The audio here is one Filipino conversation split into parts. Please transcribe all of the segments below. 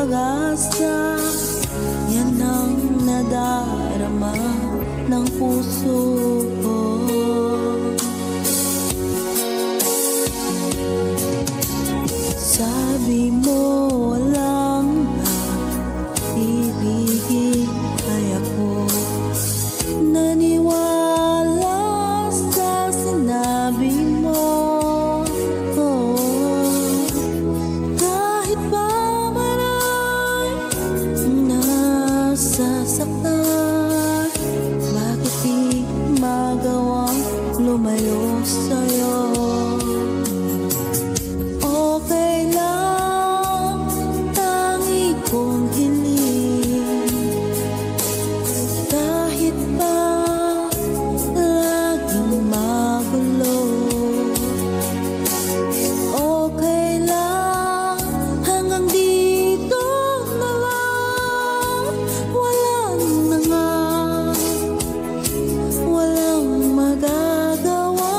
pag-asa, yan ang nadarama ng puso ko. Sabi mo walang ibigin, ay ako naniwala sa sinabi mo. Kahit pa man ay nasasaktan, bakit di magawang lumayo sa'yo? Okay lang, tangi kong hiling, kahit pa laging magulo. Okay lang, hanggang dito na lang. Walang na nga, walang magagawa.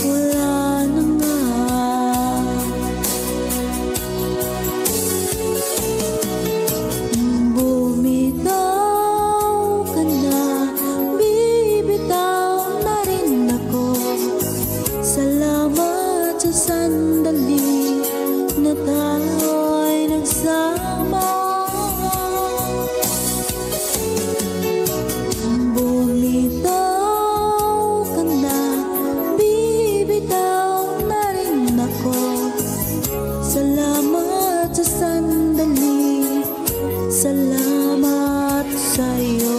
Wala na nga. Bumitaw ka na, bibitaw na rin ako. Salamat sa sandali na tayo'y nagsama. Bumitaw ka na, bibitaw na rin ako. Salamat sa sandali, salamat sa'yo.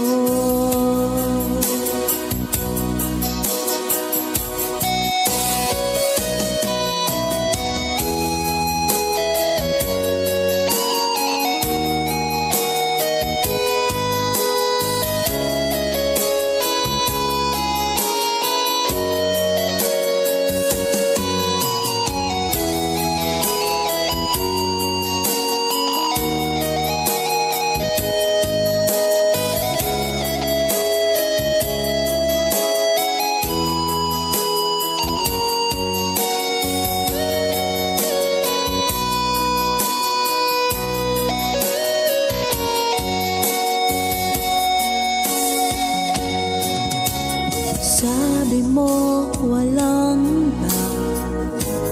Sabi mo walang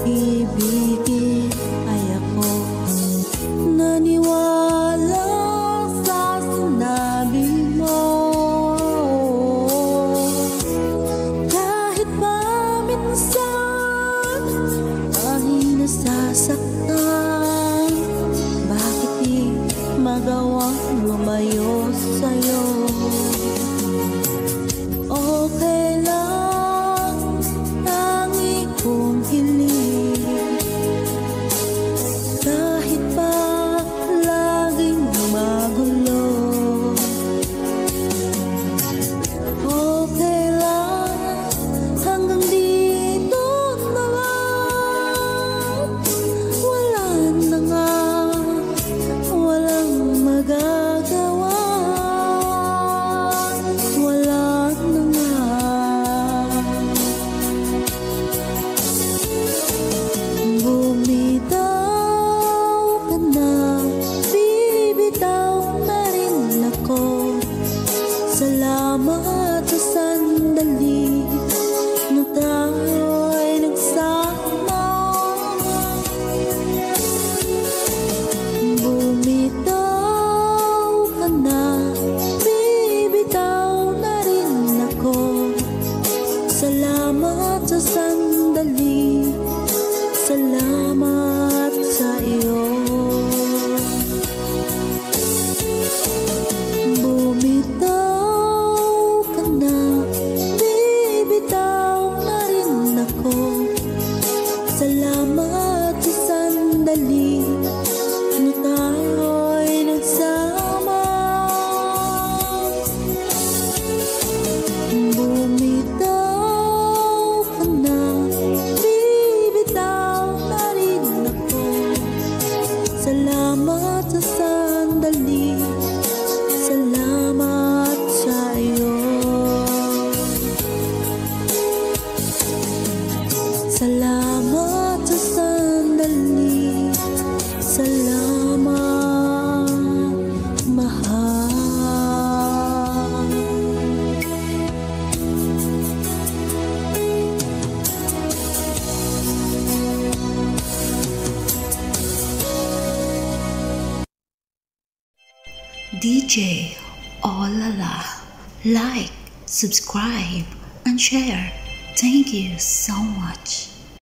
ibigin, ay ako naniwala sa sinabi mo. Kahit pa minsan ay nasasaktan, bakit di magawang lumayo sa'yo? Okay lang, tangi kong hiling, kahit pa laging magulo. Okay lang, hanggang dito na lang. Wala na nga, walang magagawa. Wala na nga. Bumitaw ka na, bibitaw na rin ako. Salamat sa sandali na tayo'y nagsama. Bumitaw ka na, bibitaw na rin ako. Salamat sa sandali, salamat sa iyo. Bumitaw ka na, bibitaw na rin ako. Salamat sa sandali na tayo'y nagsama. Bumitaw ka na, bibitaw na rin ako. Salamat sa sandali, salamat sa iyo. Salamat sa sandali, salamat. DJ Olala. Like, subscribe, and share. Thank you so much.